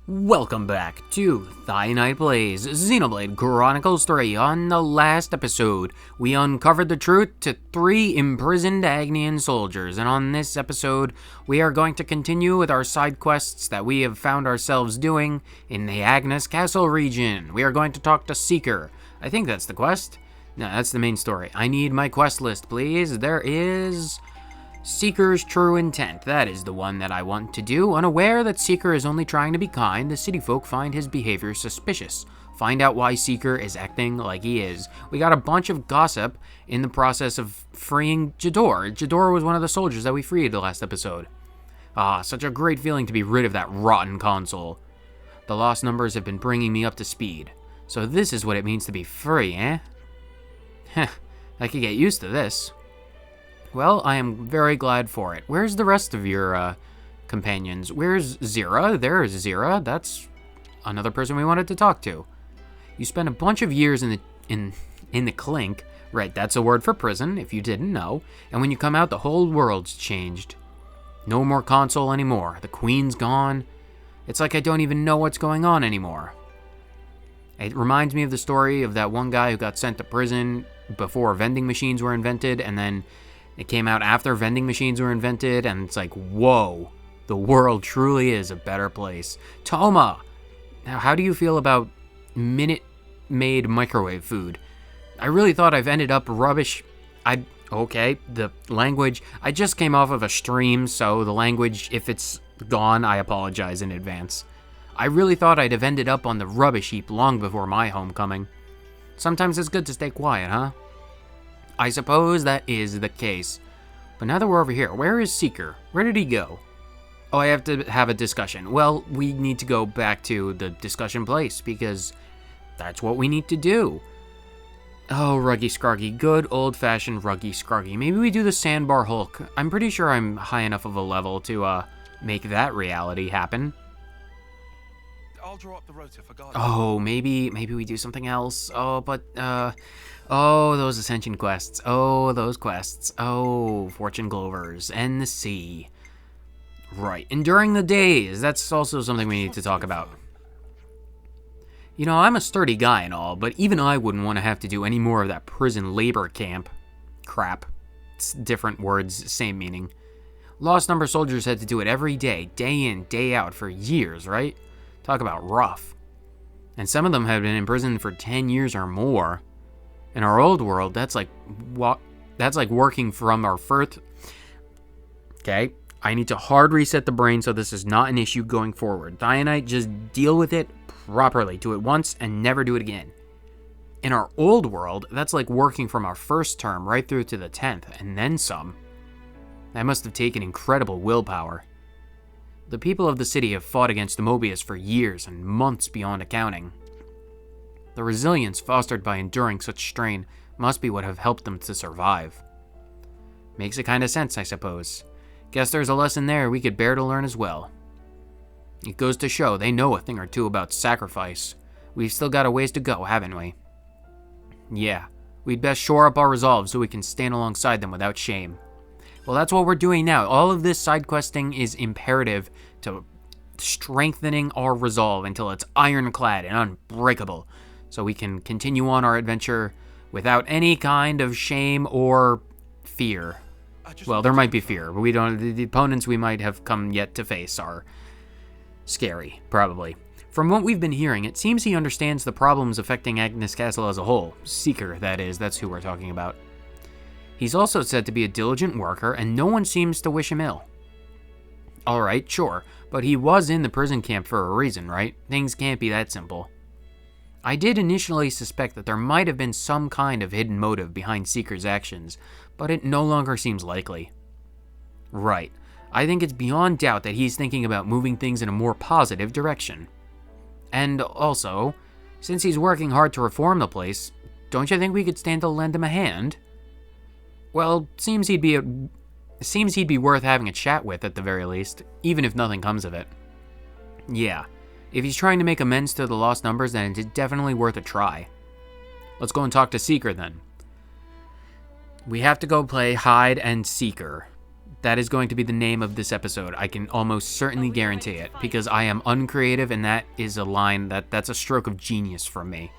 Welcome back to Thy Night Plays Xenoblade Chronicles 3. On the last episode, we uncovered the truth to 3 imprisoned Agnian soldiers, and on this episode, we are going to continue with our side quests that we have found ourselves doing in the Agnes Castle region. We are going to talk to Seeker. I think that's the quest. No, that's the main story. I need my quest list, please. There is Seeker's True Intent. That is the one that I want to do. Unaware that Seeker is only trying to be kind, the city folk find his behavior suspicious. Find out why Seeker is acting like he is. We got a bunch of gossip in the process of freeing Jador. Jador was one of the soldiers that we freed the last episode. Such a great feeling to be rid of that rotten console. The lost numbers have been bringing me up to speed. So this is what it means to be free, eh? Heh, I could get used to this. Well, I am very glad for it. Where's the rest of your, companions? Where's Zira? There's Zira. That's another person we wanted to talk to. You spent a bunch of years in the clink. Right, that's a word for prison, if you didn't know. And when you come out, the whole world's changed. No more console anymore. The queen's gone. It's like I don't even know what's going on anymore. It reminds me of the story of that one guy who got sent to prison before vending machines were invented, and then it came out after vending machines were invented, and it's like, whoa, the world truly is a better place. Toma! Now, how do you feel about minute-made microwave food? I really thought I've ended up rubbish. Okay, the language, I just came off of a stream, so the language, if it's gone, I apologize in advance. I really thought I'd have ended up on the rubbish heap long before my homecoming. Sometimes it's good to stay quiet, huh? I suppose that is the case. But now that we're over here, where is Seeker? Where did he go? Oh, I have to have a discussion. Well, we need to go back to the discussion place, because that's what we need to do. Oh, Ruggy Scruggy. Good old-fashioned Ruggy Scruggy. Maybe we do the Sandbar Hulk. I'm pretty sure I'm high enough of a level to, make that reality happen. I'll draw up the rota for guard. Oh, maybe we do something else. Oh, but, oh, those Ascension quests. Oh, those quests. Oh, Fortune Glovers and the sea. Right. Enduring the days. That's also something we need to talk about. You know, I'm a sturdy guy and all, but even I wouldn't want to have to do any more of that prison labor camp crap. It's different words, same meaning. Lost number soldiers had to do it every day in, day out for years, right? Talk about rough. And some of them had been in prison for 10 years or more. In our old world, that's like working from our first. Okay, I need to hard reset the brain so this is not an issue going forward. Thionite, just deal with it properly. Do it once and never do it again. In our old world, that's like working from our first term right through to the 10th, and then some. That must have taken incredible willpower. The people of the city have fought against the Mobius for years and months beyond accounting. The resilience fostered by enduring such strain must be what have helped them to survive. Makes a kind of sense, I suppose. Guess there's a lesson there we could bear to learn as well. It goes to show they know a thing or two about sacrifice. We've still got a ways to go, haven't we? Yeah, we'd best shore up our resolve so we can stand alongside them without shame. Well, that's what we're doing now. All of this side questing is imperative to strengthening our resolve until it's ironclad and unbreakable, so we can continue on our adventure without any kind of shame or fear. Well, there might be fear, but the opponents we might have come yet to face are scary, probably. From what we've been hearing, it seems he understands the problems affecting Agnes Castle as a whole. Seeker, that is, that's who we're talking about. He's also said to be a diligent worker, and no one seems to wish him ill. Alright, sure, but he was in the prison camp for a reason, right? Things can't be that simple. I did initially suspect that there might have been some kind of hidden motive behind Seeker's actions, but it no longer seems likely. Right, I think it's beyond doubt that he's thinking about moving things in a more positive direction. And also, since he's working hard to reform the place, don't you think we could stand to lend him a hand? Well, seems he'd be worth having a chat with at the very least, even if nothing comes of it. Yeah, if he's trying to make amends to the lost numbers, then it's definitely worth a try. Let's go and talk to Seeker then. We have to go play hide and Seeker. That is going to be the name of this episode. I can almost certainly guarantee it, because I am uncreative, and that is a line that's a stroke of genius from me.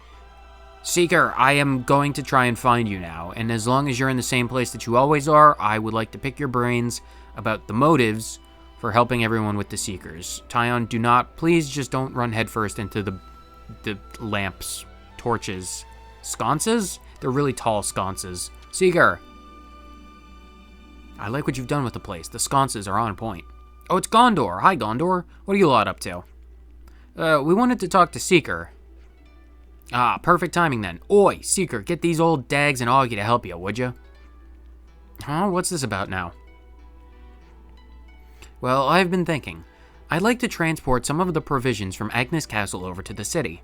Seeker, I am going to try and find you now, and as long as you're in the same place that you always are, I would like to pick your brains about the motives for helping everyone with the Seekers. Tyon, please just don't run headfirst into the lamps, torches, sconces? They're really tall sconces. Seeker! I like what you've done with the place. The sconces are on point. Oh, it's Gondor. Hi, Gondor. What are you lot up to? We wanted to talk to Seeker. Ah, perfect timing then. Oi, Seeker, get these old Dags and Augie to help you, would you? Huh? What's this about now? Well, I've been thinking. I'd like to transport some of the provisions from Agnes Castle over to the city.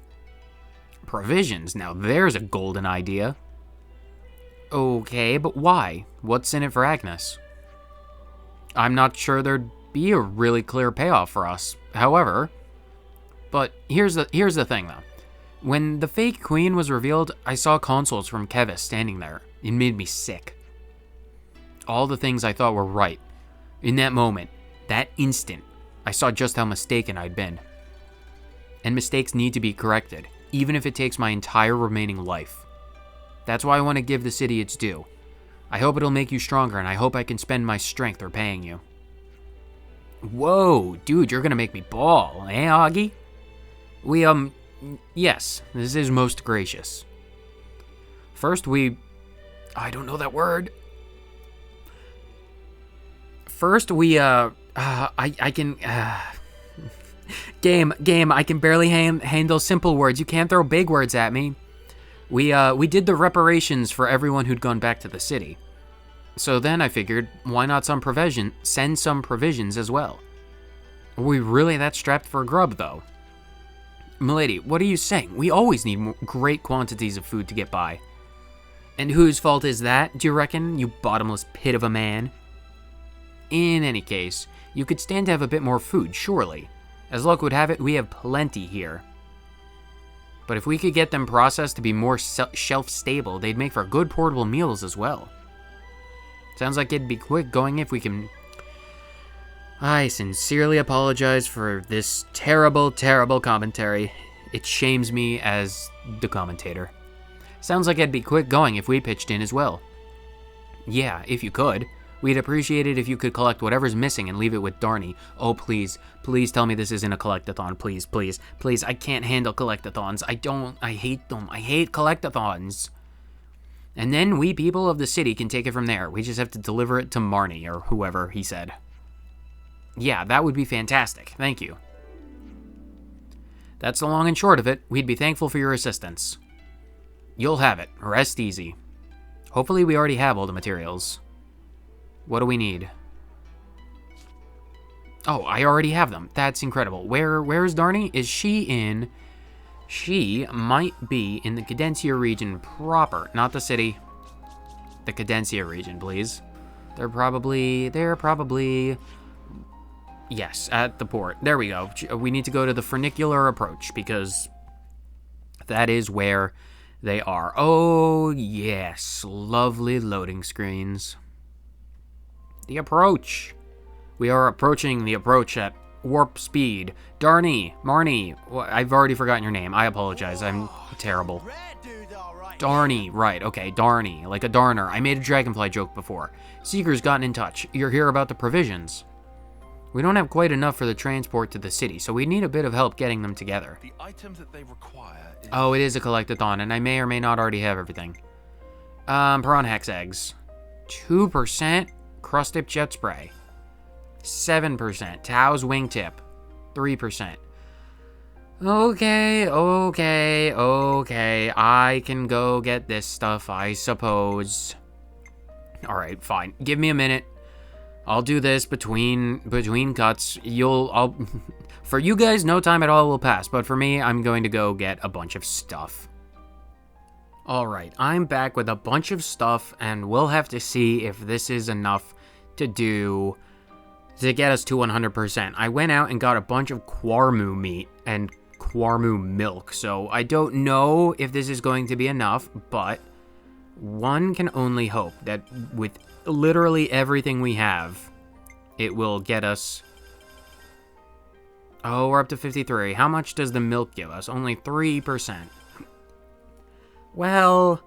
Provisions? Now there's a golden idea. Okay, but why? What's in it for Agnes? I'm not sure there'd be a really clear payoff for us, however. But here's the thing, though. When the fake queen was revealed, I saw consoles from Kevis standing there. It made me sick. All the things I thought were right. In that moment, that instant, I saw just how mistaken I'd been. And mistakes need to be corrected, even if it takes my entire remaining life. That's why I want to give the city its due. I hope it'll make you stronger, and I hope I can spend my strength repaying you. Whoa, dude, you're gonna make me bawl, eh, Augie? Yes, this is most gracious. First, I don't know that word. First, I can, Game, I can barely handle simple words. You can't throw big words at me. We did the reparations for everyone who'd gone back to the city. So then I figured, why not send some provisions as well? Are we really that strapped for grub, though? Milady, what are you saying? We always need great quantities of food to get by. And whose fault is that, do you reckon, you bottomless pit of a man? In any case, you could stand to have a bit more food, surely. As luck would have it, we have plenty here. But if we could get them processed to be more shelf-stable, they'd make for good portable meals as well. Sounds like it'd be quick going if we can... I sincerely apologize for this terrible, terrible commentary. It shames me as the commentator. Sounds like it'd be quick going if we pitched in as well. Yeah, if you could. We'd appreciate it if you could collect whatever's missing and leave it with Darnie. Oh, please. Please tell me this isn't a collectathon. Please, please, please. I can't handle collectathons. I hate them. I hate collectathons. And then we people of the city can take it from there. We just have to deliver it to Marnie, or whoever, he said. Yeah, that would be fantastic. Thank you. That's the long and short of it. We'd be thankful for your assistance. You'll have it. Rest easy. Hopefully we already have all the materials. What do we need? Oh, I already have them. That's incredible. Where is Darnie? Is she in... She might be in the Cadencia region proper, not the city. The Cadencia region, please. They're probably... Yes, at the port. There we go. We need to go to the funicular approach, because that is where they are. Oh, yes. Lovely loading screens. The approach. We are approaching the approach at warp speed. Darnie, Marnie, I've already forgotten your name. I apologize. I'm terrible. Darnie, right. Okay, Darnie, like a darner. I made a dragonfly joke before. Seeker's gotten in touch. You're here about the provisions. We don't have quite enough for the transport to the city, so we need a bit of help getting them together. The items that they require is... Oh, it is a collectathon, and I may or may not already have everything. Prawn hex eggs. 2% crust-dip jet spray. 7% Tao's wingtip. 3%. Okay. I can go get this stuff, I suppose. Alright, fine. Give me a minute. I'll do this between cuts. For you guys, no time at all will pass, but for me, I'm going to go get a bunch of stuff. Alright, I'm back with a bunch of stuff, and we'll have to see if this is enough to get us to 100%. I went out and got a bunch of Quarmu meat and Quarmu milk, so I don't know if this is going to be enough, but one can only hope that with literally everything we have, it will get us... Oh, we're up to 53. How much does the milk give us? Only 3%. Well,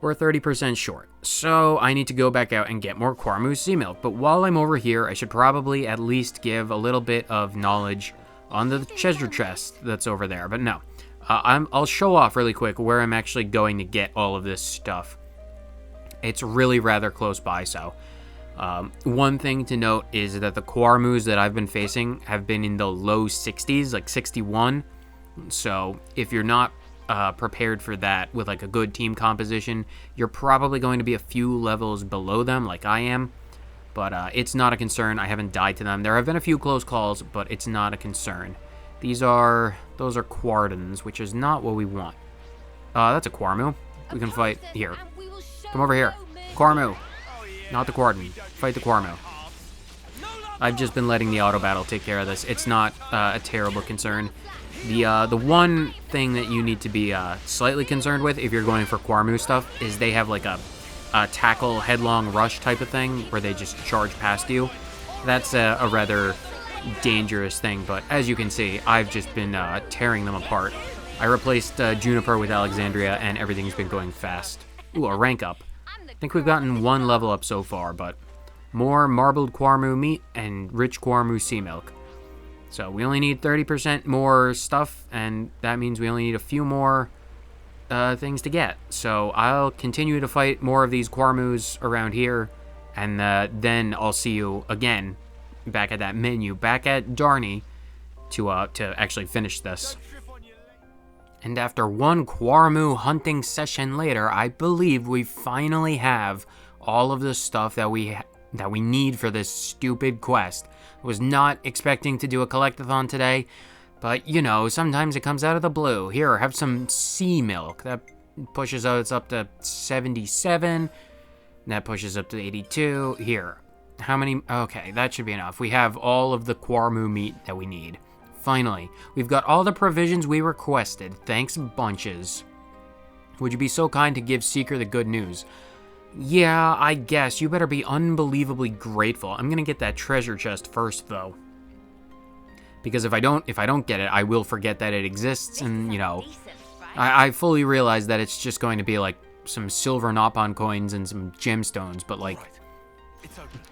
we're 30% short. So I need to go back out and get more Quarmu sea milk. But while I'm over here, I should probably at least give a little bit of knowledge on the treasure chest that's over there. But no, I'll show off really quick where I'm actually going to get all of this stuff. It's really rather close by, so... one thing to note is that the Quarmus that I've been facing have been in the low 60s, like 61. So if you're not prepared for that with like a good team composition, you're probably going to be a few levels below them like I am. But it's not a concern. I haven't died to them. There have been a few close calls, but it's not a concern. Those are Quardans, which is not what we want. That's a Quarmu. We can fight here. Come over here. Quarmu. Not the Quardan. Fight the Quarmu. I've just been letting the auto battle take care of this. It's not a terrible concern. The one thing that you need to be slightly concerned with if you're going for Quarmu stuff is they have like a tackle headlong rush type of thing where they just charge past you. That's a rather dangerous thing, but as you can see, I've just been tearing them apart. I replaced Juniper with Alexandria and everything's been going fast. Ooh, a rank up. I think we've gotten one level up so far, but more marbled Quarmu meat and rich Quarmu sea milk. So we only need 30% more stuff, and that means we only need a few more things to get. So I'll continue to fight more of these Quarmus around here, and then I'll see you again back at that menu, back at Darney, to actually finish this. And after one Quarmu hunting session later, I believe we finally have all of the stuff that we need for this stupid quest. I was not expecting to do a collectathon today, but you know, sometimes it comes out of the blue. Here, have some sea milk. That pushes us up to 77. That pushes up to 82. Here, how many? Okay, that should be enough. We have all of the Quarmu meat that we need. Finally, we've got all the provisions we requested. Thanks bunches. Would you be so kind to give Seeker the good news? Yeah, I guess. You better be unbelievably grateful. I'm gonna get that treasure chest first, though. Because if I don't get it, I will forget that it exists, and, you know, I fully realize that it's just going to be, like, some silver Nopon coins and some gemstones, but, like,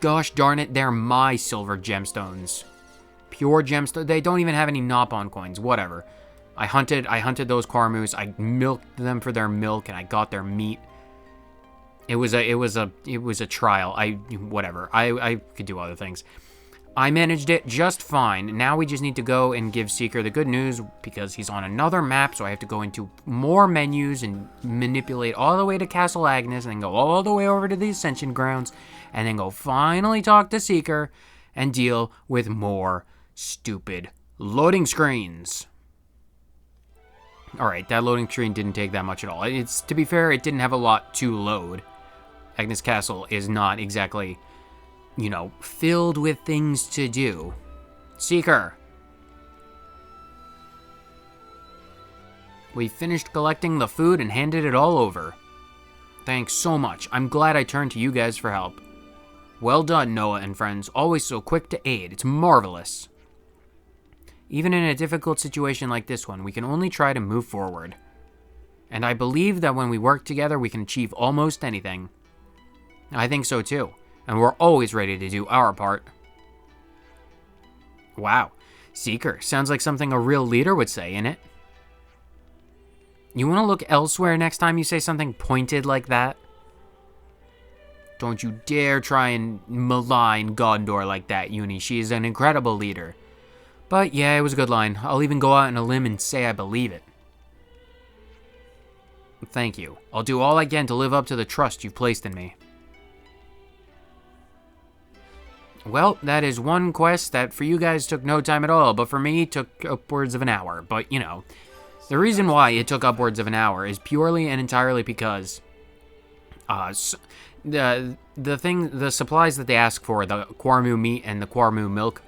gosh darn it, they're my silver gemstones. Pure gemstones. They don't even have any Nopon coins. Whatever. I hunted those Quarmus. I milked them for their milk, and I got their meat. It was a trial. Whatever. I could do other things. I managed it just fine. Now we just need to go and give Seeker the good news because he's on another map, so I have to go into more menus and manipulate all the way to Castle Agnes and then go all the way over to the Ascension Grounds and then go finally talk to Seeker and deal with more stupid loading screens. Alright, that loading screen didn't take that much at all. To be fair, it didn't have a lot to load. Agnes Castle is not exactly, you know, filled with things to do. Seeker. We finished collecting the food and handed it all over. Thanks so much. I'm glad I turned to you guys for help. Well done, Noah and friends. Always so quick to aid. It's marvelous. Even in a difficult situation like this one, we can only try to move forward. And I believe that when we work together, we can achieve almost anything. I think so too. And we're always ready to do our part. Wow. Seeker. Sounds like something a real leader would say, innit? You want to look elsewhere next time you say something pointed like that? Don't you dare try and malign Gondor like that, Uni. She is an incredible leader. But yeah, it was a good line. I'll even go out on a limb and say I believe it. Thank you. I'll do all I can to live up to the trust you've placed in me. Well, that is one quest that for you guys took no time at all, but for me took upwards of an hour. But, you know, the reason why it took upwards of an hour is purely and entirely because the supplies that they ask for, the Quarmu meat and the Quarmu milk,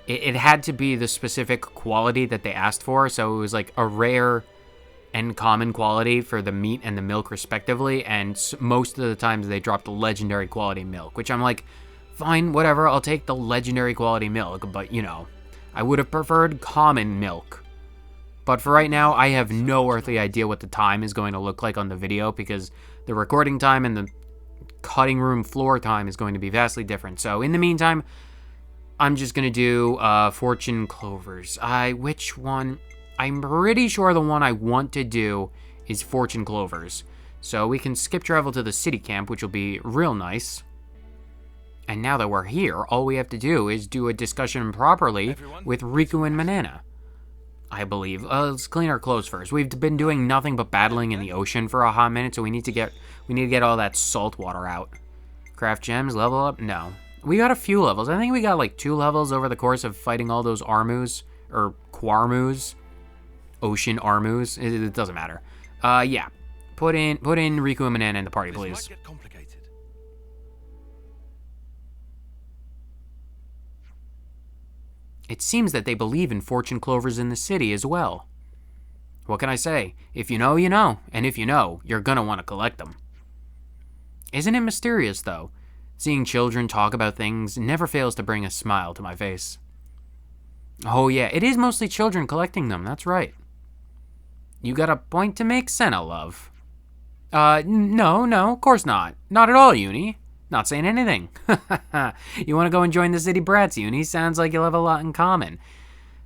it had to be the specific quality that they asked for, so it was like a rare and common quality for the meat and the milk respectively, and most of the times they dropped legendary quality milk, which I'm like, Fine, whatever, I'll take the legendary quality milk, but you know, I would have preferred common milk. But for right now, I have no earthly idea what the time is going to look like on the video because the recording time and the cutting room floor time is going to be vastly different. So in the meantime, I'm just going to do fortune clovers. Which one? I'm pretty sure the one I want to do is fortune clovers. So we can skip travel to the city camp, which will be real nice. And now that we're here, all we have to do is do a discussion properly with Riku and Manana, I believe. Let's clean our clothes first. We've been doing nothing but battling in the ocean for a hot minute, so we need to get all that salt water out. Craft gems, level up? No. We got a few levels. I think we got like 2 levels over the course of fighting all those Armus, or Quarmus, ocean Armus. It doesn't matter. Yeah. Put in Riku and Manana in the party, please. This might get complicated. It seems that they believe in fortune clovers in the city as well. What can I say? If you know, you know. And if you know, you're gonna want to collect them. Isn't it mysterious, though? Seeing children talk about things never fails to bring a smile to my face. Oh yeah, it is mostly children collecting them, that's right. You got a point to make, Senna, love? No, of course not. Not at all, Uni. Not saying anything. You want to go and join the City Brats, Uni? Sounds like you'll have a lot in common.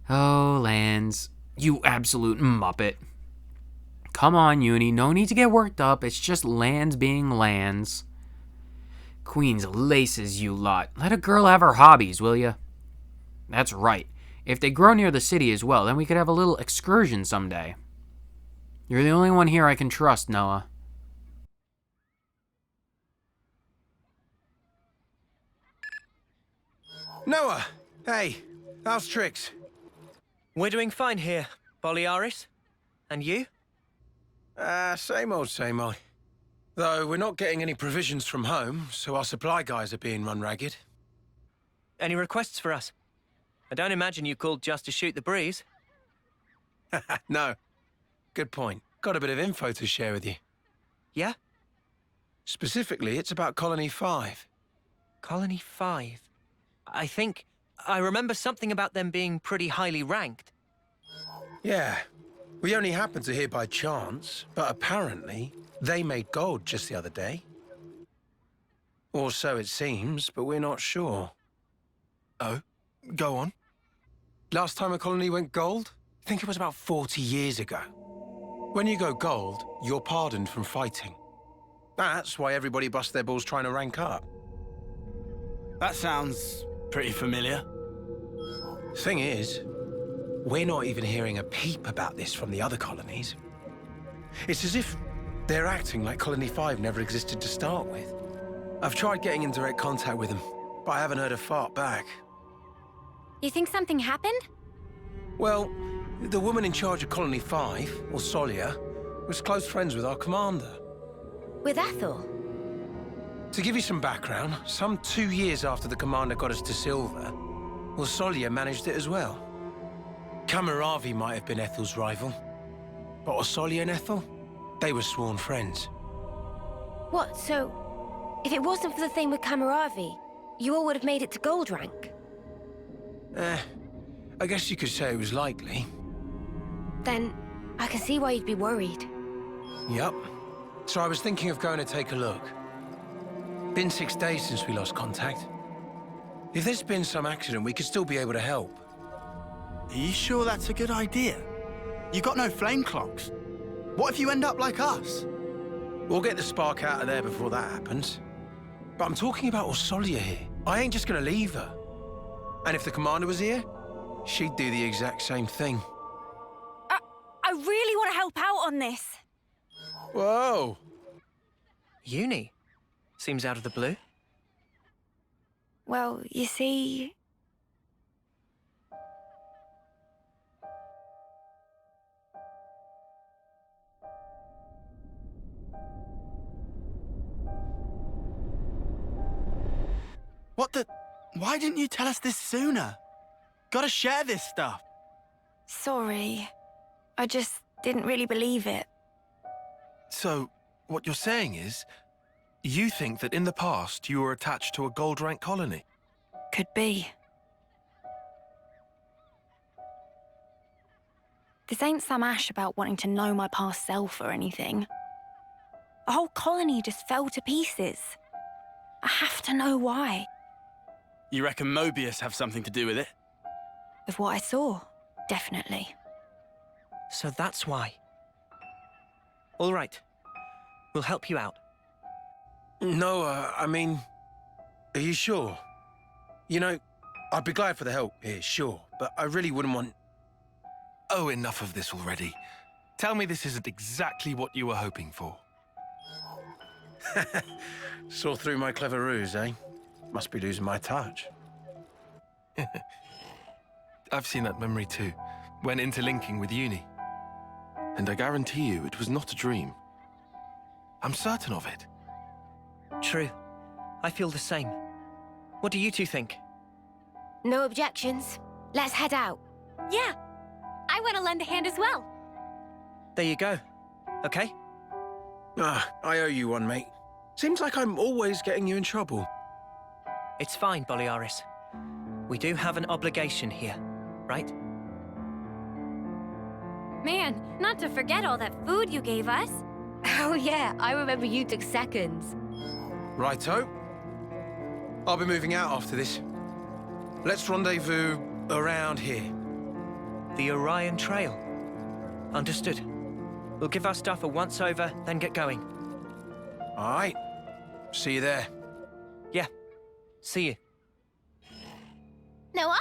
Oh, Lands. You absolute muppet. Come on, Uni. No need to get worked up. It's just Lands being Lands. Queen's laces, you lot. Let a girl have her hobbies, will ya? That's right. If they grow near the city as well, then we could have a little excursion someday. You're the only one here I can trust, Noah. Noah! Hey, how's tricks? We're doing fine here, Boliaris. And you? Same old, same old. Though we're not getting any provisions from home, so our supply guys are being run ragged. Any requests for us? I don't imagine you called just to shoot the breeze. No. Good point. Got a bit of info to share with you. Yeah? Specifically, it's about Colony 5. Colony 5. I remember something about them being pretty highly ranked. Yeah. We only happened to hear by chance, but apparently they made gold just the other day. Or so it seems, but we're not sure. Oh, go on. Last time a colony went gold? I think it was about 40 years ago. When you go gold, you're pardoned from fighting. That's why everybody busts their balls trying to rank up. That sounds pretty familiar. Thing is, we're not even hearing a peep about this from the other colonies. It's as if they're acting like Colony 5 never existed to start with. I've tried getting in direct contact with them, but I haven't heard a fart back. You think something happened? Well, the woman in charge of Colony 5, or Solia, was close friends with our commander. With Ethel? To give you some background, some 2 years after the commander got us to silver, well, Solia managed it as well. Kamaravi might have been Ethel's rival, but Osolia and Ethel, they were sworn friends. What, so... if it wasn't for the thing with Kamaravi, you all would have made it to gold rank? I guess you could say it was likely. Then, I can see why you'd be worried. Yup. So I was thinking of going to take a look. Been 6 days since we lost contact. If there's been some accident, we could still be able to help. Are you sure that's a good idea? You got no flame clocks. What if you end up like us? We'll get the spark out of there before that happens. But I'm talking about Osolia here. I ain't just gonna leave her. And if the commander was here, she'd do the exact same thing. I really want to help out on this. Whoa! Uni? Seems out of the blue. Well, you see... What the... Why didn't you tell us this sooner? Gotta share this stuff. Sorry. I just didn't really believe it. So, what you're saying is, You think that in the past you were attached to a gold rank colony? Could be. This ain't some ash about wanting to know my past self or anything. The whole colony just fell to pieces. I have to know why. You reckon Mobius have something to do with it? With what I saw, definitely. So that's why. All right. We'll help you out. No, I mean, are you sure? You know, I'd be glad for the help here, sure, but I really wouldn't want... Oh, enough of this already. Tell me this isn't exactly what you were hoping for. Saw through my clever ruse, eh? Must be losing my touch. I've seen that memory too, when interlinking with Uni. And I guarantee you it was not a dream. I'm certain of it. True. I feel the same. What do you two think? No objections. Let's head out. Yeah, I want to lend a hand as well. There you go. Okay? I owe you one, mate. Seems like I'm always getting you in trouble. It's fine, Boliaris. We do have an obligation here, right? Man, not to forget all that food you gave us. Oh yeah, I remember you took seconds. Righto. I'll be moving out after this. Let's rendezvous around here. The Orion Trail. Understood. We'll give our stuff a once-over, then get going. All right. See you there. Yeah. See you. Noah?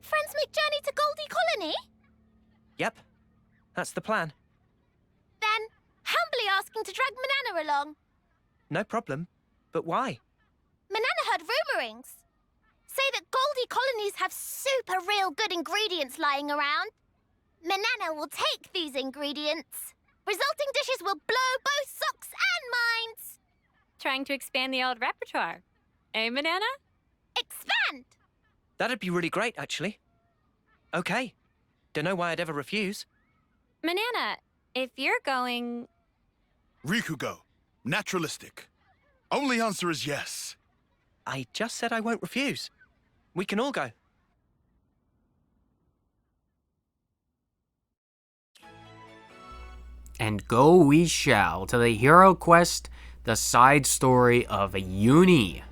Friends make journey to Goldie Colony? Yep. That's the plan. Then, humbly asking to drag Manana along. No problem. But why? Manana heard rumourings. Say that Goldie colonies have super real good ingredients lying around. Manana will take these ingredients. Resulting dishes will blow both socks and minds. Trying to expand the old repertoire. Eh, Manana? Expand! That'd be really great, actually. Okay. Don't know why I'd ever refuse. Manana, if you're going... Rikugo. Naturalistic. Only answer is yes. I just said I won't refuse. We can all go. And go we shall to the hero quest, the side story of Uni.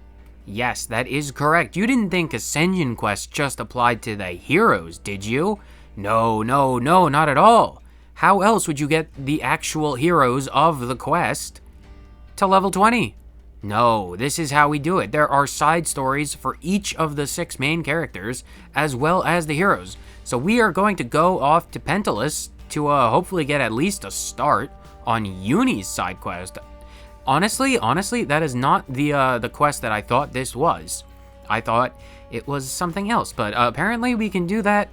Yes, that is correct. You didn't think Ascension Quest just applied to the heroes, did you? No, no, no, not at all. How else would you get the actual heroes of the quest to level 20? No, this is how we do it. There are side stories for each of the 6 main characters, as well as the heroes. So we are going to go off to Pentalus to hopefully get at least a start on Uni's side quest. Honestly, that is not the quest that I thought this was. I thought it was something else, but apparently we can do that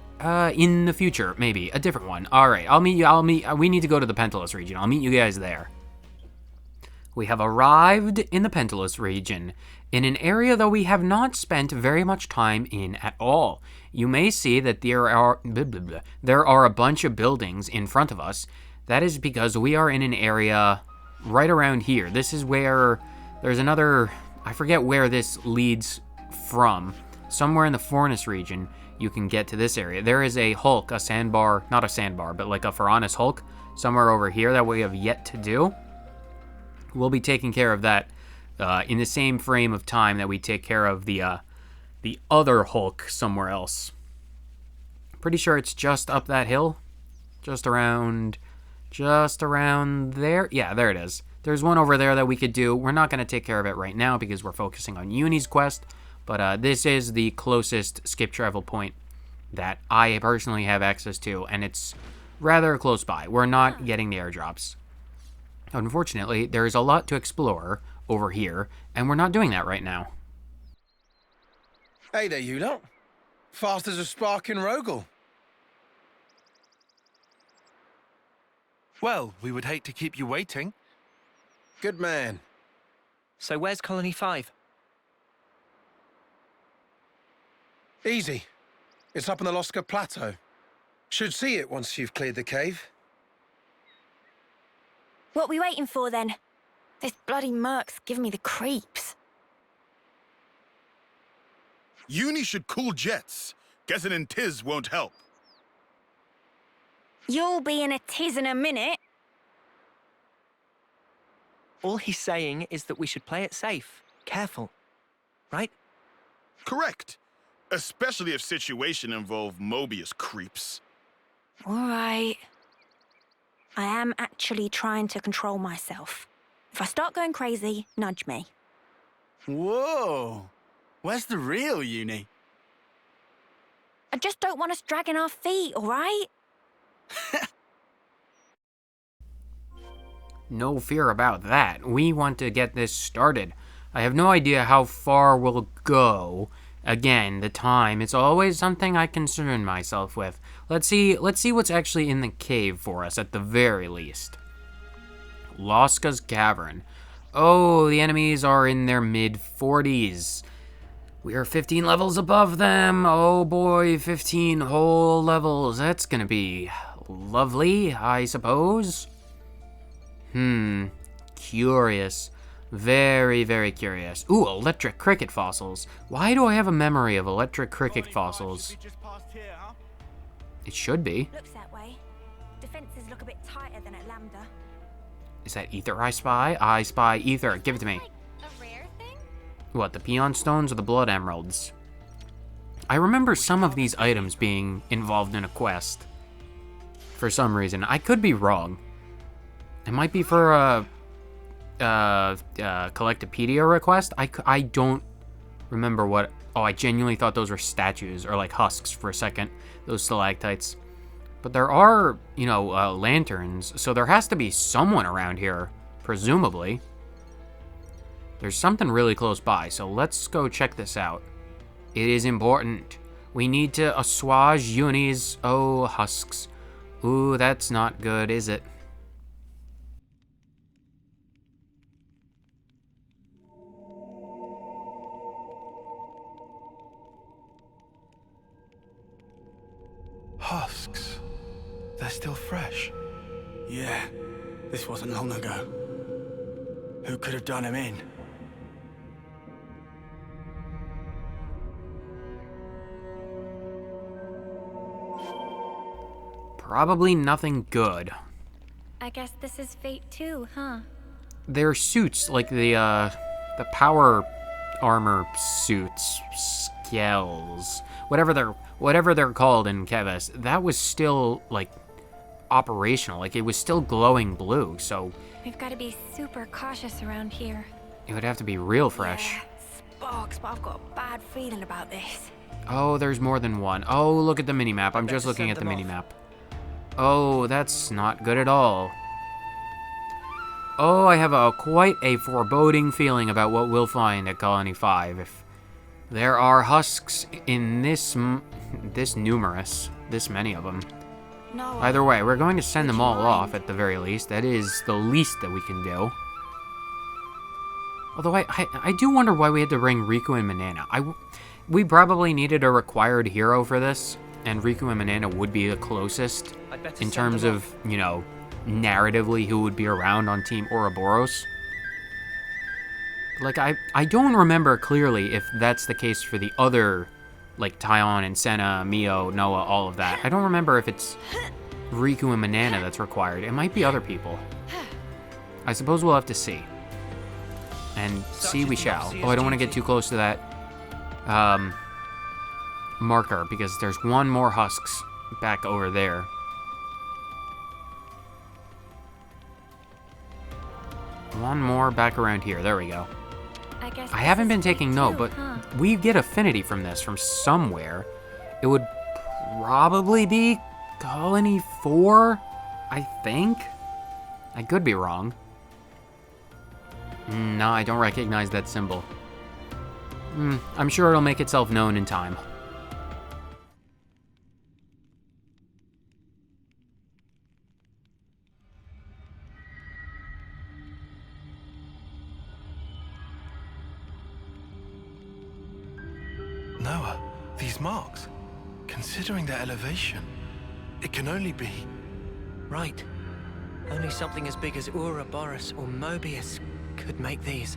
in the future, maybe a different one. All right, we need to go to the Pentalus region. I'll meet you guys there. We have arrived in the Pentalus region, in an area that we have not spent very much time in at all. You may see that there are a bunch of buildings in front of us. That is because we are in an area right around here. This is where there's another, I forget where this leads from. Somewhere in the Fornus region, you can get to this area. There is a Hulk, a sandbar, not a sandbar, but like a Ferranus Hulk, somewhere over here that we have yet to do. We'll be taking care of that in the same frame of time that we take care of the other Hulk somewhere else. Pretty sure it's just up that hill, just around there. Yeah, there it is. There's one over there that we could do. We're not going to take care of it right now because we're focusing on Uni's quest, but this is the closest skip travel point that I personally have access to, and it's rather close by. We're not getting the airdrops. Unfortunately, there is a lot to explore over here, and we're not doing that right now. Hey there, you lot. Fast as a spark in Rogel. Well, we would hate to keep you waiting. Good man. So where's Colony 5? Easy. It's up on the Loska Plateau. Should see it once you've cleared the cave. What we waiting for, then? This bloody Merc's giving me the creeps. Uni should cool jets. Guessing in Tiz won't help. You'll be in a tiz in a minute. All he's saying is that we should play it safe, careful, right? Correct. Especially if situation involve Mobius creeps. All right. I am actually trying to control myself. If I start going crazy, nudge me. Whoa. Where's the real Uni? I just don't want us dragging our feet, all right? No fear about that. We want to get this started. I have no idea how far we'll go. Again, the time. It's always something I concern myself with. Let's see what's actually in the cave for us, at the very least. Loska's Cavern. Oh, the enemies are in their mid-40s. We are 15 levels above them. Oh boy, 15 whole levels. That's gonna be lovely, I suppose. Curious. Very, very curious. Ooh, electric cricket fossils. Why do I have a memory of electric cricket fossils? It should be. Looks that way. Defenses look a bit tighter than at Lambda. Is that ether I spy? I spy ether. Give it to me. Like a rare thing? What, the peon stones or the blood emeralds? I remember some of these items being involved in a quest. For some reason. I could be wrong. It might be for a Collectopedia request. I don't remember what. Oh, I genuinely thought those were statues or like husks for a second. Those stalactites. But there are, lanterns, so there has to be someone around here, presumably. There's something really close by, so let's go check this out. It is important. We need to assuage Uni's, husks. Ooh, that's not good, is it? Husks. They're still fresh. Yeah, this wasn't long ago. Who could have done him in? Probably nothing good. I guess this is fate too, huh? Their suits, like the power armor suits, scales, whatever they're called in Keves, that was still like operational. Like it was still glowing blue, so We've got to be super cautious around here. it would have to be real fresh. Yeah, sparks, but I've got a bad feeling about this. Oh, there's more than one. Oh, look at the minimap. I'm just looking at the minimap. Oh, that's not good at all. Oh, I have quite a foreboding feeling about what we'll find at Colony 5. If there are husks in this numerous, this many of them. No. Either way, we're going to send them all off at the very least. That is the least that we can do. Although I do wonder why we had to bring Riku and Manana. We probably needed a required hero for this, and Riku and Manana would be the closest in terms of, narratively who would be around on Team Ouroboros. Like, I don't remember clearly if that's the case for the other, like, Taion and Senna, Mio, Noah, all of that. I don't remember if it's Riku and Manana that's required. It might be other people. I suppose we'll have to see. And see we shall. Oh, I don't want to get too close to that marker, because there's one more husks back over there. One more back around here. There we go. I haven't been taking note, but we get affinity from this from somewhere. It would probably be Colony 4, I think? I could be wrong. No, I don't recognize that symbol. I'm sure it'll make itself known in time. Noah, these marks, considering their elevation, it can only be... Right. Only something as big as Ouroboros or Mobius could make these.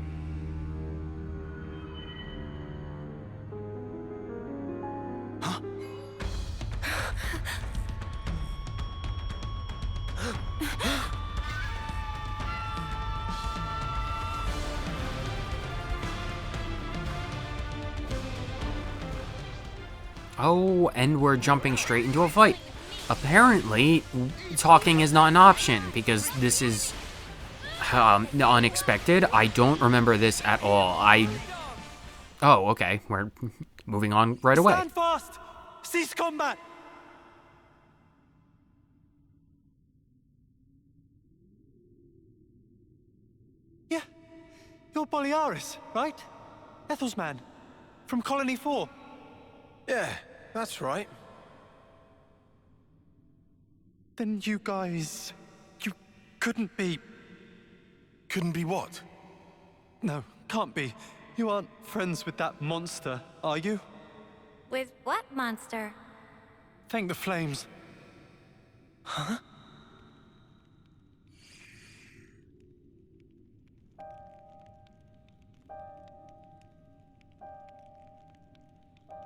Oh, and we're jumping straight into a fight. Apparently, talking is not an option, because this is unexpected. I don't remember this at all. Oh, okay. We're moving on right away. Stand fast! Cease combat! Yeah, you're Boliaris, right? Ethel's man, from Colony 4. Yeah, that's right. Then you guys... you couldn't be... Couldn't be what? No, can't be. You aren't friends with that monster, are you? With what monster? Thank the flames. Huh?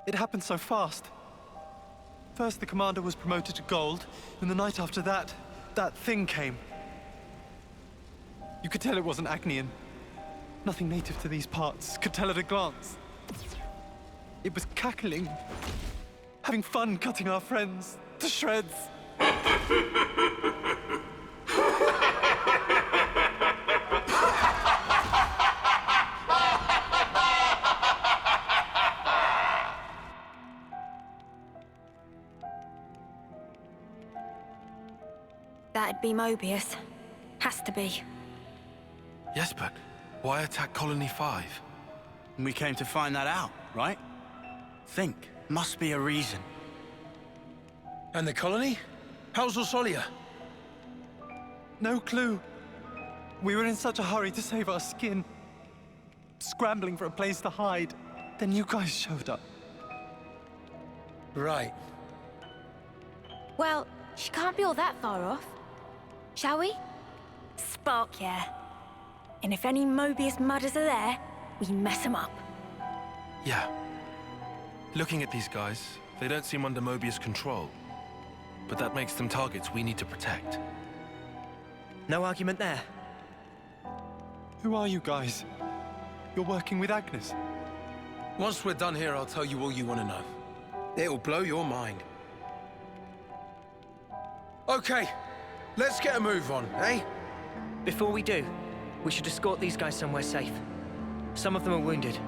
It happened so fast. First, the commander was promoted to gold, and the night after that, that thing came. You could tell it wasn't Agnian. Nothing native to these parts. Could tell at a glance. It was cackling, having fun cutting our friends to shreds. That'd be Mobius. Has to be. Yes, but why attack Colony 5? We came to find that out, right? Think. Must be a reason. And the colony? How's Orsolia? No clue. We were in such a hurry to save our skin. Scrambling for a place to hide. Then you guys showed up. Right. Well, she can't be all that far off. Shall we? Spark, yeah. And if any Mobius mudders are there, we mess them up. Yeah. Looking at these guys, they don't seem under Mobius control. But that makes them targets we need to protect. No argument there. Who are you guys? You're working with Agnes? Once we're done here, I'll tell you all you want to know. It'll blow your mind. Okay, let's get a move on, eh? Before we do, we should escort these guys somewhere safe. Some of them are wounded.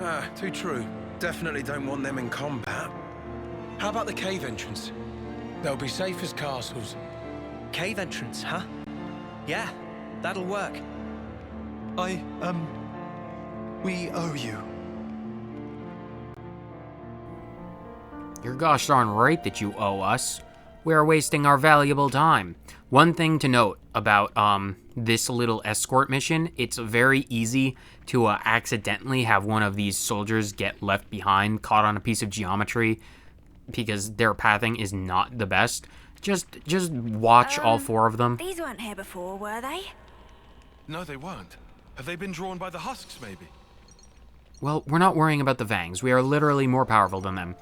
Ah, too true. Definitely don't want them in combat. How about the cave entrance? They'll be safe as castles. Cave entrance, huh? Yeah, that'll work. We owe you. You're gosh darn right that you owe us. We're wasting our valuable time. One thing to note about this little escort mission, it's very easy to accidentally have one of these soldiers get left behind, caught on a piece of geometry, because their pathing is not the best. Just watch all four of them. These weren't here before, were they? No, they weren't. Have they been drawn by the husks, maybe? Well, we're not worrying about the Vangs. We are literally more powerful than them.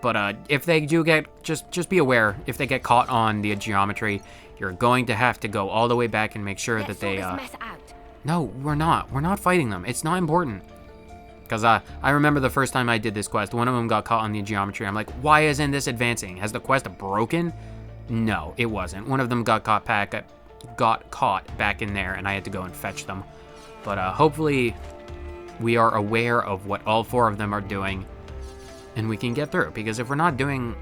But if they do get, just be aware, if they get caught on the geometry, you're going to have to go all the way back and make sure that they, Let's sort this mess out. No, we're not. We're not fighting them. It's not important. Because I remember the first time I did this quest, one of them got caught on the geometry. I'm like, why isn't this advancing? Has the quest broken? No, it wasn't. One of them got caught back in there, and I had to go and fetch them. But hopefully we are aware of what all four of them are doing, and we can get through. Because if we're not doing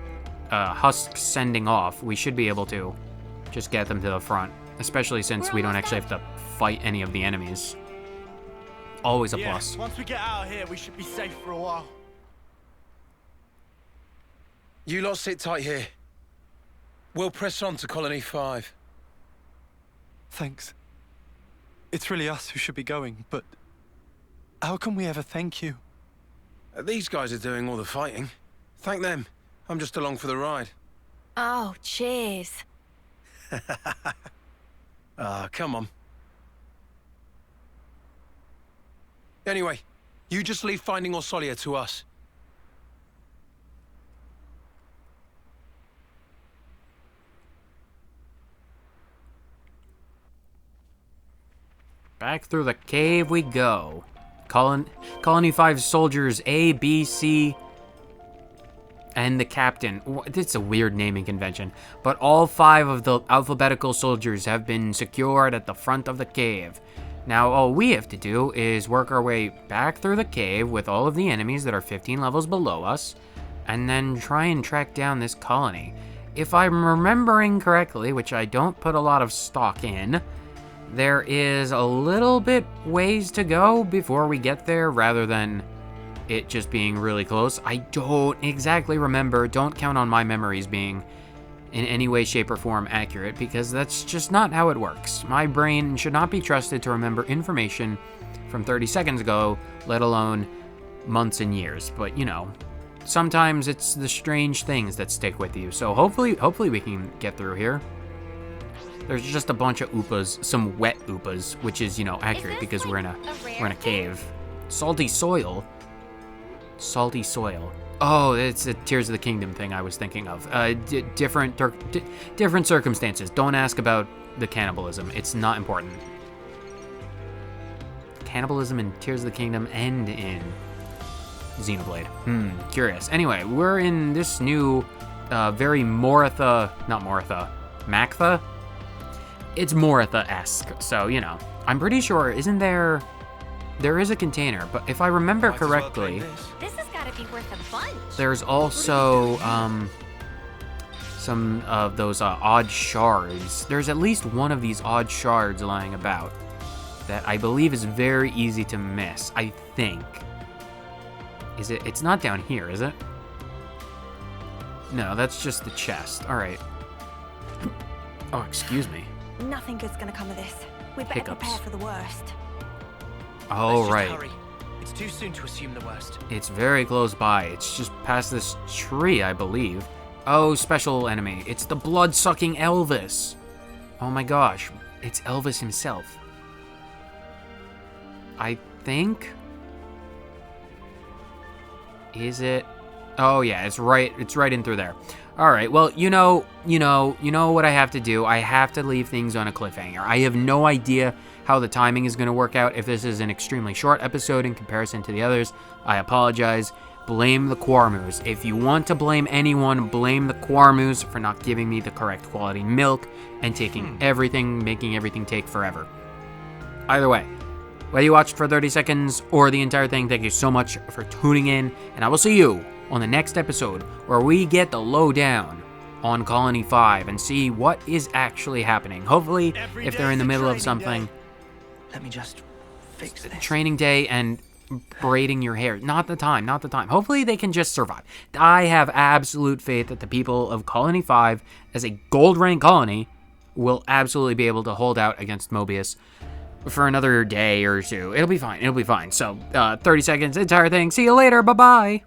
husk sending off, we should be able to just get them to the front. Especially since we don't actually have to fight any of the enemies. Always a plus. Once we get out of here, we should be safe for a while. You lot sit tight here. We'll press on to Colony 5. Thanks. It's really us who should be going, but how can we ever thank you? These guys are doing all the fighting. Thank them. I'm just along for the ride. Oh, cheers. Ah, come on. Anyway, you just leave finding Orsolia to us. Back through the cave we go. Colony 5 soldiers A, B, C, and the captain. It's a weird naming convention. But all 5 of the alphabetical soldiers have been secured at the front of the cave. Now, all we have to do is work our way back through the cave with all of the enemies that are 15 levels below us, and then try and track down this colony. If I'm remembering correctly, which I don't put a lot of stock in, there is a little bit ways to go before we get there, rather than it just being really close. I don't exactly remember. Don't count on my memories being in any way, shape, or form accurate, because that's just not how it works. My brain should not be trusted to remember information from 30 seconds ago, let alone months and years. But, you know, sometimes it's the strange things that stick with you. So hopefully we can get through here. There's just a bunch of oopas, some wet oopas, which is, you know, accurate because we're in a cave. Salty soil. Salty soil. Oh, it's a Tears of the Kingdom thing I was thinking of. Different circumstances. Don't ask about the cannibalism. It's not important. Cannibalism in Tears of the Kingdom and in Xenoblade. Curious. Anyway, we're in this new, very Moratha, not Moratha, Mactha? It's Moratha-esque, so, you know. I'm pretty sure, isn't there is a container, but if I remember correctly, This has got to be worth a bunch. there's also, some of those, odd shards. There's at least one of these odd shards lying about that I believe is very easy to miss, I think. Is it? It's not down here, is it? No, that's just the chest. All right. Oh, excuse me. Nothing good's gonna come of this. We better Hiccups. prepare for the worst. Oh, Let's just right. hurry. It's too soon to assume the worst. It's very close by. It's just past this tree, I believe. Oh, special enemy. It's the blood-sucking Elvis. Oh my gosh. It's Elvis himself. I think... Is it? Oh yeah, it's right in through there. All right, well, you know what I have to do. I have to leave things on a cliffhanger. I have no idea how the timing is going to work out. If this is an extremely short episode in comparison to the others, I apologize. Blame the Quarmus. If you want to blame anyone, blame the Quarmus for not giving me the correct quality milk and taking everything, making everything take forever. Either way, whether you watched for 30 seconds or the entire thing, thank you so much for tuning in, and I will see you on the next episode where we get the lowdown on Colony 5 and see what is actually happening. Hopefully, if they're in the middle of something, Let me just fix this. training day and braiding your hair. Not the time. Hopefully they can just survive. I have absolute faith that the people of Colony 5, as a gold rank colony, will absolutely be able to hold out against Mobius for another day or two. It'll be fine. So, 30 seconds, entire thing. See you later. Bye-bye.